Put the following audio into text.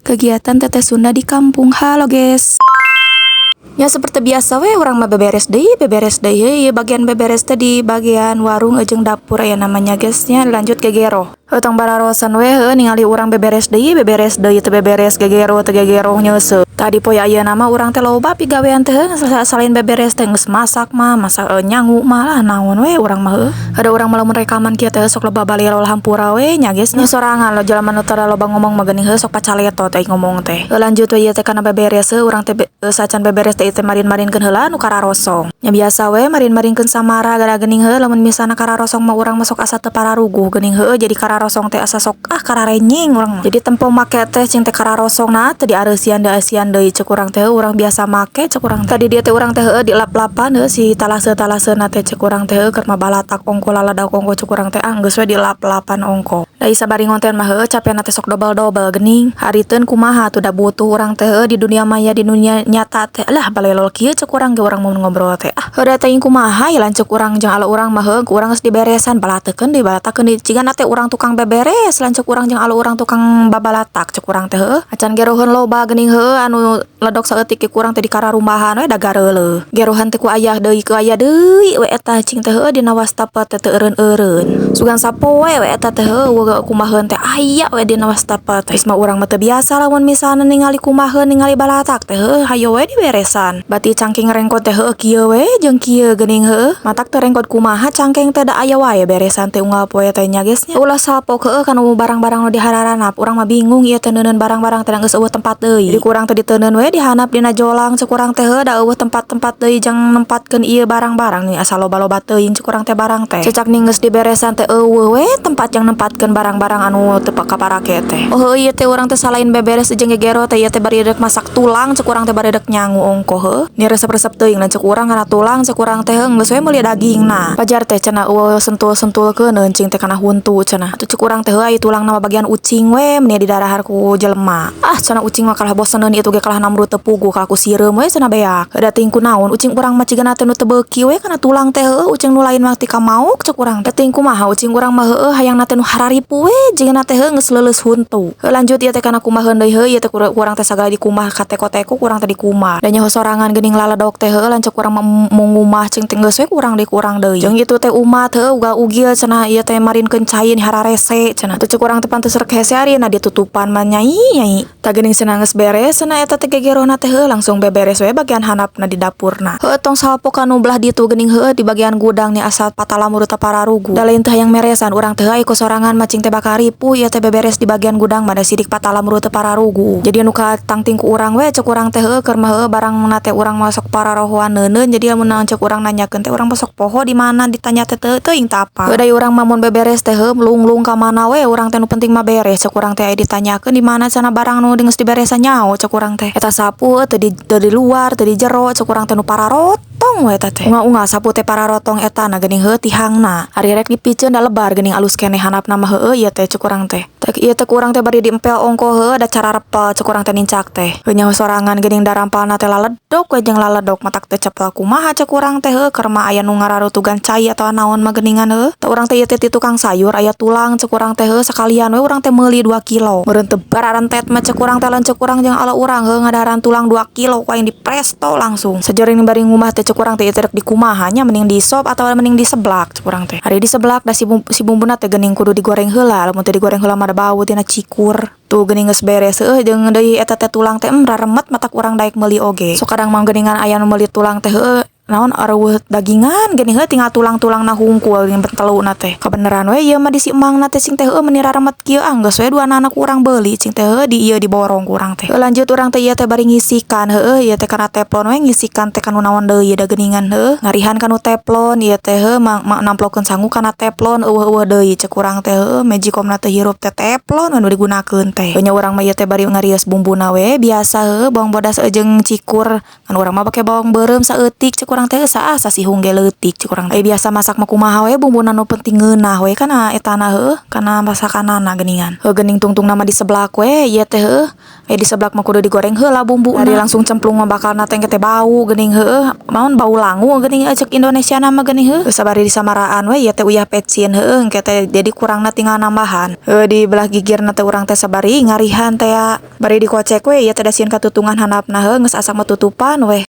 Kegiatan Teteh Sunda di kampung. Halo guys. Ya seperti biasa orang mah beberes deh ya bagian beberes teh di bagian warung jeung dapur ya namanya guysnya. Lanjut ke gero. Tong bararosan ningali urang beberes deh teu beberes gegero teu gegero nyeuseut. Tadi poe aya nama urang teh loba pigawean teh selain beberes teh geus masak nyangu mah lah naon urang mah ada urang mah lamun rekaman kieu teh sok loba balero hampura nya geus nya sorangan lo jelema nu tara loba ngomong mah geuning sok pacaletot teh ngomong teh. Lanjut ieu teh kana beberes urang teh sacan beberes teh teh marin-marinkeun heula nu kararosong. Nya biasa marin-marinkeun samara gara geuning lamun misalna kararosong mah urang masuk asa teu pararuguh geuning jadi kararosong teh asa sok kararenying urang mah. Jadi tempo make teh cing teh kararosongna teh diareusian deui ceuk urang teh urang biasa make ceuk urang tadi dia teh urang teh di lap-lapan si talase-talaseuna teh ceuk urang teh keur mah balatak ongko laladak ongko ceuk urang teh geus we di lap-lapan ongko. Da sabari ngonten mah capena teh sok dobel-dobel geuning. Hariteun kumaha tuh da butuh urang teh di dunia maya di dunia nyata teh lah balelol kieu ceuk urang ge urang mau ngobrol teh. Heuda teuing kumaha ya lanceuk urang jeung ala urang mah urang geus diberesan balatakeun deui balatakeun deui cigana teh urang tukang beberes lanceuk urang jeung ala urang tukang babalatak ceuk urang teh acan geroheun loba geuning anu ledok saeutik ke kurang teh di kararumbahan da gareuleuh. Gerohan teh ku aya deui eta cing teh dina wastafel teh teu eureun-eureun. Sugan sapoe eta teh kumaheun teh aya dina wastafel teh. Mah urang mah teu biasa lamun misalna ningali kumaheun ningali balatak teh hayo diberesan. Bati cangking rengkot teh kieu jeung kieu geuning matak teh rengkot kumaha cangkeng teh da aya wae beresan teh unggal poe teh nya geus nya. Ulah salpok kana barang-barang nu dihararanap urang mah bingung ieu teh neuneun barang-barang teh geus eueuh tempat deui. Jadi kurang teh diteuneun dihanap dina jolang ceuk urang teh da eueuh tempat-tempat deui jeung nempatkeun ieu barang-barang nih asal loba-loba teuing ceuk urang teh barang teh. Cecak ning geus diberesan teh eueuh tempat yang nempatkeun barang-barang anu teu kaparake teh. Ieu teh urang teh salain beberes jeung gegero teh ieu teh bari deuk masak tulang ceuk urang teh bari deuk nyangu ongko ni resep-resep teuing lanceuk urang kana tulang ceuk urang teh geus we meuli dagingna. Pajar teh cenah sentul-sentulkeun cing teh kana huntu cenah. Atuh ceuk urang teh ieu tulang nama bagian ucing meni didahar ku jelema. Cenah ucing mah kalah boseneun ieu ge kalah namru teu puguh kalah ku sireum cenah beak. Da teuing kunaon ucing urang mah cigana teh nu teu beuki kana tulang teh ucing nu lain mah ti kamauk ceuk urang. Da teuing kumaha ucing urang mah hayangna teh nu hararipu jigana teh geus leuleus huntu. Lanjut ieu teh kana kumaheun deui ieu teh urang teh sagala dikumah ka teko-teko urang teh dikumah. Da nyaho sorangan geuning laledok teh lanceuk urang mah ngumah cing teh geus we kurang deui. Jeung kitu teh umat uga-ugil cenah ieu teh marinkeun cai ni hararese cenah. Teu ceuk urang teh pantes rek hese arina ditutupan mah nyai. Ta geuning cenah geus beres cenah eta teh gegerona teh langsung beberes we bagian handapna di dapurna. Tong salpok anu belah ditu geuning di bagian gudang nih asal patalamur teu pararugu. Da lain teh hayang meresan urang teh ku sorangan macing teh bakal ripuh ieu teh beberes di bagian gudang mah da sidik patalamur teu pararugu. Jadi anu katangting ku urang we ceuk urang teh keur mah barangna teh urang masuk pararohoan neuneun jadi amun ceuk urang nanyakeun teh urang masuk poho di mana ditanya teh teuing teh apa. Da urang mah mun beberes teh melung-lung ka mana we urang teh nu penting mah beres ceuk urang teh aya ditanyakeun di mana cenah barang nu geus diberesan nyaho ceuk urang teh. Eta sapu teu di luar teu di jero ceuk urang teh nu pararotong we eta teh. Unga-unga sapu teh pararotong eta na geuning tihangna. Ari rek dipikeun da lebar geuning alus keneh handapna mah ieu teh ceuk urang teh. Ieu teh urang teh bari diempel ongko da cara repel ceuk urang teh nincak teh. Nyaho sorangan geuning da rampalna teh laledok we jeung laledok matak teh cepel kumaha ceuk urang teh keur mah aya nu ngararutugan cai atawa naon mah geuningan teh urang teh ieu teh ti tukang sayur aya tulang ceuk urang teh sakalian we urang teh meuli 2 kilo. Meureun teu bararentet mah ceuk urang teh lanceuk urang jeung ala urang ngadaharan tulang 2 kilo ku aing dipresto langsung. Sajeuring bari ngumah teh ceuk urang teh ieu teh rek dikumaha nya mending disop atawa mending diseblak ceuk urang teh. Ari diseblak da si bumbuna teh geuning kudu digoreng heula lamun teu digoreng heula mah da bau tina cikur. Tuh geuning geus beres jeung deui eta teh tulang teh raremet matak urang daek meuli oge. Sok kadang mah geuningan aya nu meuli tulang teh naon areueuh dagingan geuning tinggal tulang-tulangna hungkul jeung benteluna teh. Kabeneran we ieu mah di si emangna teh cing teh meuni raremet kieu geus we 2 anak urang beuli cing teh di ieu diborong ku urang teh. Lanjut urang teh ieu teh bari ngisikan ieu teh kana teflon we ngisikan teh kanu naon deui da geuningan ngarihan kanu teflon ieu teh namplokeun sangu kana teflon eueuh deui ceuk urang teh Magicomna teh hirup teh teflon anu digunakeun teh. Nya urang mah ieu teh bari ngarios bumbuna we biasa bawang bodas jeung cikur kan urang mah bake bawang beureum saeutik ceuk urang teh saasa sihung ge leutik ceuk urang. Biasa masak mah kumaha we bumbuna nu penting ngeunah we kana etana kana masakanana geuningan. Geuning tungtung nama di seblak we ieu teh di seblak mah kudu digoreng heula bumbu. Dari langsung cemplung mah bakal nateng teh bau geuning heueuh. Maon bau langu geuning cek Indonesia nama geuning heuh. Sabari disamaraan we ieu teh uyah pecin heueuh engke teh jadi kurangna tinggal nambahan. Di belah gigirna teh urang teh sabari ngarihan teh ya. Bari dikocek we ieu teh da sieun katutungan handapna heueuh geus asak mah tutupan we.